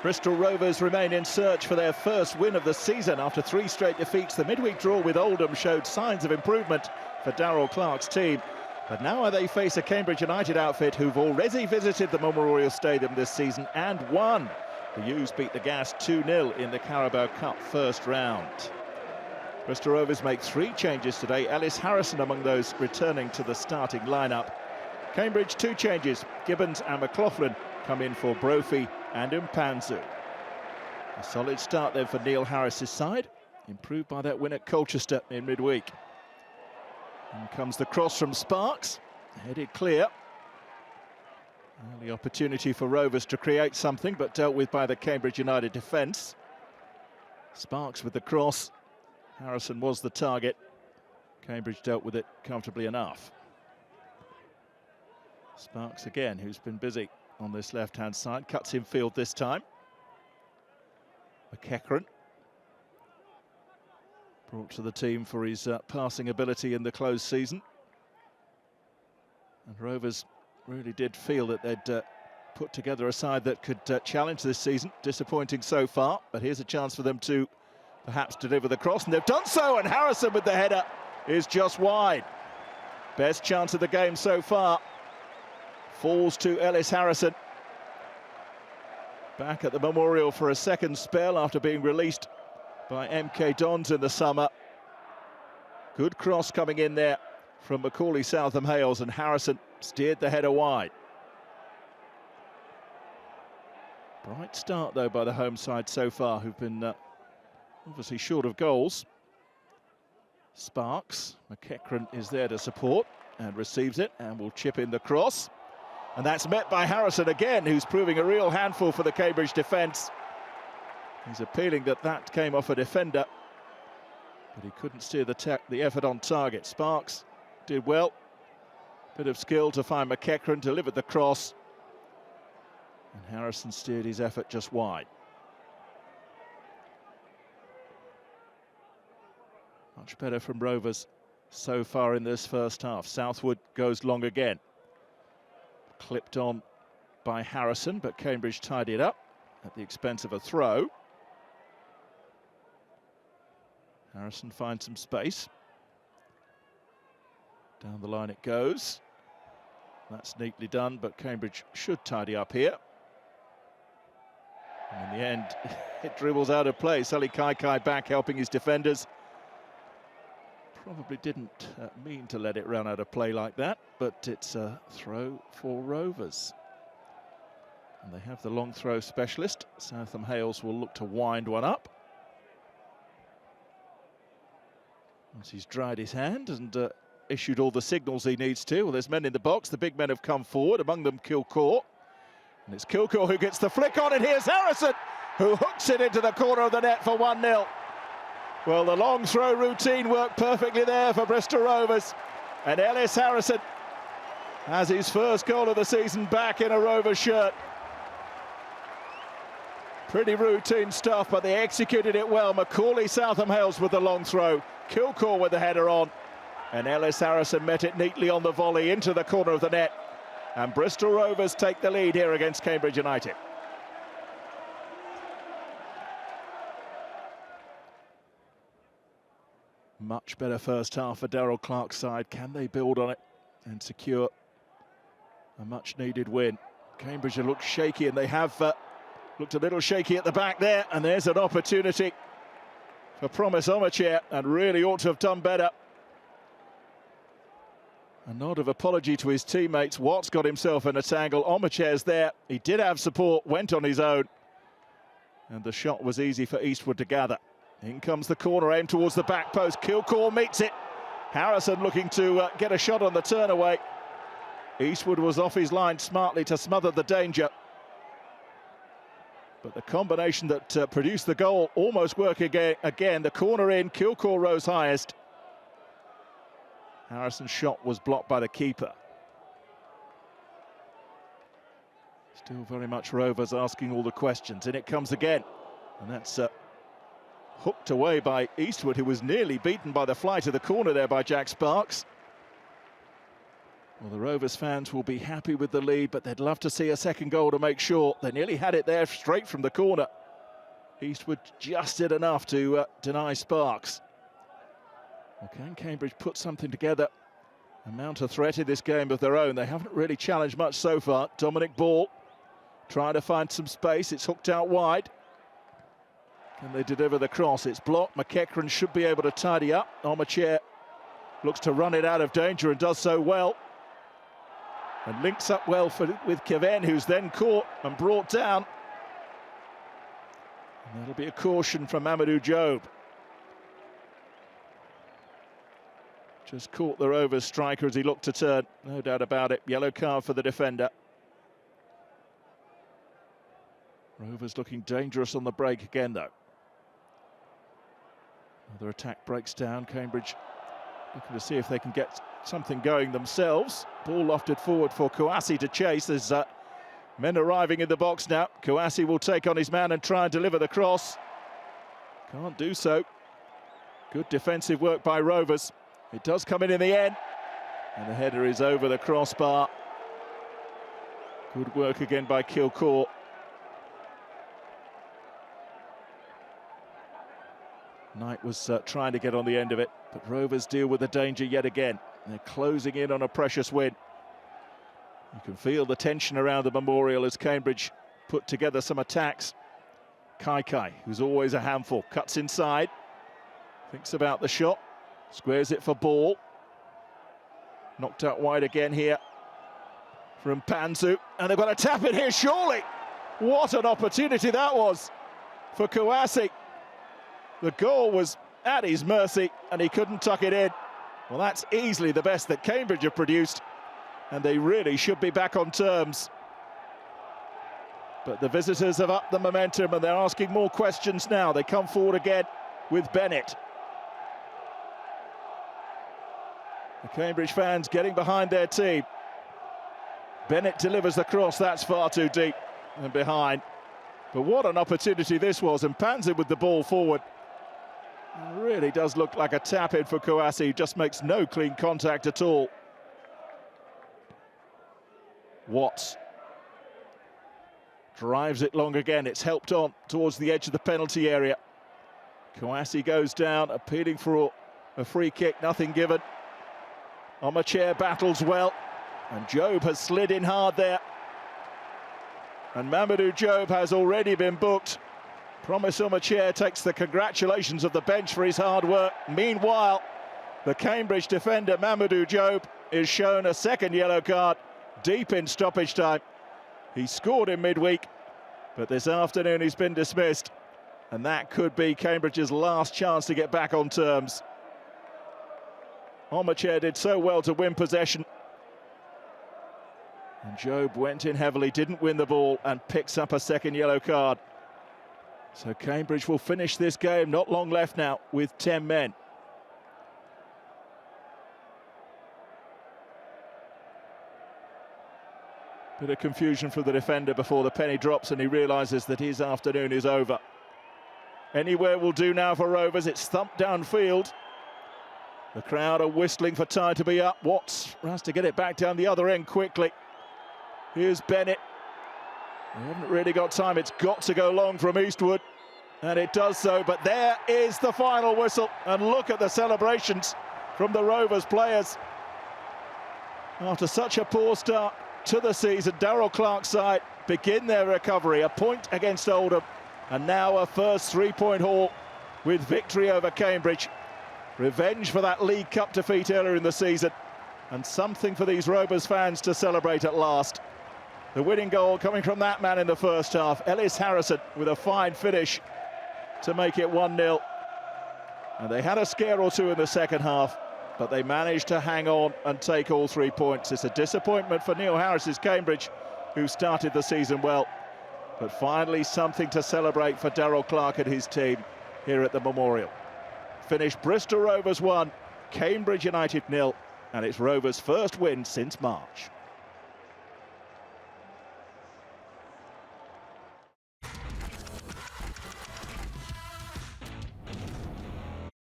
Bristol Rovers remain in search for their first win of the season after 3 straight defeats. The midweek draw with Oldham showed signs of improvement for Darrell Clarke's team. But now they face a Cambridge United outfit who've already visited the Memorial Stadium this season and won. The U's beat the Gas 2-0 in the Carabao Cup first round. Bristol Rovers make 3 changes today. Ellis Harrison among those returning to the starting lineup. Cambridge 2 changes. Gibbons and McLaughlin come in for Brophy and Mpanzu. A solid start then for Neil Harris's side, improved by that win at Colchester in midweek. In comes the cross from Sparks, headed clear. Early opportunity for Rovers to create something, but dealt with by the Cambridge United defence. Sparks with the cross. Harrison was the target. Cambridge dealt with it comfortably enough. Sparks again, who's been busy on this left-hand side, cuts in field this time. McEachran, brought to the team for his passing ability in the closed season. And Rovers really did feel that they'd put together a side that could challenge this season. Disappointing so far, but here's a chance for them to perhaps deliver the cross, and they've done so, and Harrison with the header is just wide. Best chance of the game so far. Falls to Ellis Harrison. Back at the Memorial for a second spell after being released by MK Dons in the summer. Good cross coming in there from Macaulay Southam Hales, and Harrison steered the header wide. Bright start though by the home side so far, who've been obviously short of goals. Sparks, McEachran is there to support and receives it and will chip in the cross. And that's met by Harrison again, who's proving a real handful for the Cambridge defence. He's appealing that that came off a defender, but he couldn't steer the effort on target. Sparks did well. Bit of skill to find McEachran, delivered the cross. And Harrison steered his effort just wide. Much better from Rovers so far in this first half. Southwood goes long again. Clipped on by Harrison, but Cambridge tied it up at the expense of a throw. Harrison finds some space. Down the line it goes. That's neatly done, but Cambridge should tidy up here. And in the end, it dribbles out of play. Sully Kaikai back helping his defenders. Probably didn't mean to let it run out of play like that, but it's a throw for Rovers. And they have the long throw specialist. Southam Hales will look to wind one up. Once he's dried his hand and issued all the signals he needs to. Well, there's men in the box. The big men have come forward, among them Kilcourt. And it's Kilcourt who gets the flick on, and here's Harrison, who hooks it into the corner of the net for 1-0. Well, the long throw routine worked perfectly there for Bristol Rovers. And Ellis Harrison has his first goal of the season back in a Rovers shirt. Pretty routine stuff, but they executed it well. Macaulay Southam Hales with the long throw. Kilcourt with the header on. And Ellis Harrison met it neatly on the volley into the corner of the net. And Bristol Rovers take the lead here against Cambridge United. Much better first half for Darrell Clarke's side. Can they build on it and secure a much-needed win? Cambridge have looked shaky, and they have looked a little shaky at the back there. And there's an opportunity for Promise Omachair, and really ought to have done better. A nod of apology to his teammates. Watts got himself in a tangle. Omachair's there. He did have support, went on his own. And the shot was easy for Eastwood to gather. In comes the corner, aimed towards the back post. Kilcourt meets it. Harrison looking to get a shot on the turn away. Eastwood was off his line smartly to smother the danger. But the combination that produced the goal almost worked again. The corner in, Kilcourt rose highest. Harrison's shot was blocked by the keeper. Still very much Rovers asking all the questions. In it comes again. And that's hooked away by Eastwood, who was nearly beaten by the fly to the corner there by Jack Sparks. Well, the Rovers fans will be happy with the lead, but they'd love to see a second goal to make sure. They nearly had it there straight from the corner. Eastwood just did enough to deny Sparks. Well, can Cambridge put something together and mount a threat in this game of their own? They haven't really challenged much so far. Dominic Ball trying to find some space. It's hooked out wide. Can they deliver the cross? It's blocked. McEachran should be able to tidy up. Armachair looks to run it out of danger and does so well. And links up well with Keven, who's then caught and brought down. And that'll be a caution from Mamadou Jobe. Just caught the Rovers striker as he looked to turn. No doubt about it. Yellow card for the defender. Rovers looking dangerous on the break again, though. Another attack breaks down. Cambridge looking to see if they can get something going themselves. Ball lofted forward for Kouassi to chase. There's men arriving in the box now. Kouassi will take on his man and try and deliver the cross. Can't do so. Good defensive work by Rovers. It does come in the end. And the header is over the crossbar. Good work again by Kilcourt. Knight was trying to get on the end of it, but Rovers deal with the danger yet again. They're closing in on a precious win. You can feel the tension around the Memorial as Cambridge put together some attacks. Kai, who's always a handful, cuts inside, thinks about the shot, squares it for Ball. Knocked out wide again here from Panzu, and they've got to tap it here, surely. What an opportunity that was for Kouassi. The goal was at his mercy, and he couldn't tuck it in. Well, that's easily the best that Cambridge have produced, and they really should be back on terms. But the visitors have upped the momentum, and they're asking more questions now. They come forward again with Bennett. The Cambridge fans getting behind their team. Bennett delivers the cross. That's far too deep and behind. But what an opportunity this was, and Panzer with the ball forward. It really does look like a tap-in for Kouassi, who just makes no clean contact at all. Watts drives it long again. It's helped on towards the edge of the penalty area. Kouassi goes down, appealing for a free kick, nothing given. Armachair battles well, and Jobe has slid in hard there. And Mamadou Jobe has already been booked. Promise Armachair takes the congratulations of the bench for his hard work. Meanwhile, the Cambridge defender Mamadou Jobe is shown a second yellow card deep in stoppage time. He scored in midweek, but this afternoon he's been dismissed. And that could be Cambridge's last chance to get back on terms. Armachair did so well to win possession. And Jobe went in heavily, didn't win the ball, and picks up a second yellow card. So Cambridge will finish this game, not long left now, with 10 men. Bit of confusion for the defender before the penny drops and he realises that his afternoon is over. Anywhere will do now for Rovers. It's thumped downfield. The crowd are whistling for time to be up. Watts has to get it back down the other end quickly. Here's Bennett. They haven't really got time. It's got to go long from Eastwood. And it does so, but there is the final whistle. And look at the celebrations from the Rovers players. After such a poor start to the season, Darrell Clark's side begin their recovery. A point against Oldham, and now a first three-point haul with victory over Cambridge. Revenge for that League Cup defeat earlier in the season, and something for these Rovers fans to celebrate at last. The winning goal coming from that man in the first half, Ellis Harrison, with a fine finish to make it 1-0. And they had a scare or two in the second half, but they managed to hang on and take all 3 points. It's a disappointment for Neil Harris's Cambridge, who started the season well. But finally something to celebrate for Darrell Clark and his team here at the Memorial. Finished Bristol Rovers 1, Cambridge United 0, and it's Rovers' first win since March.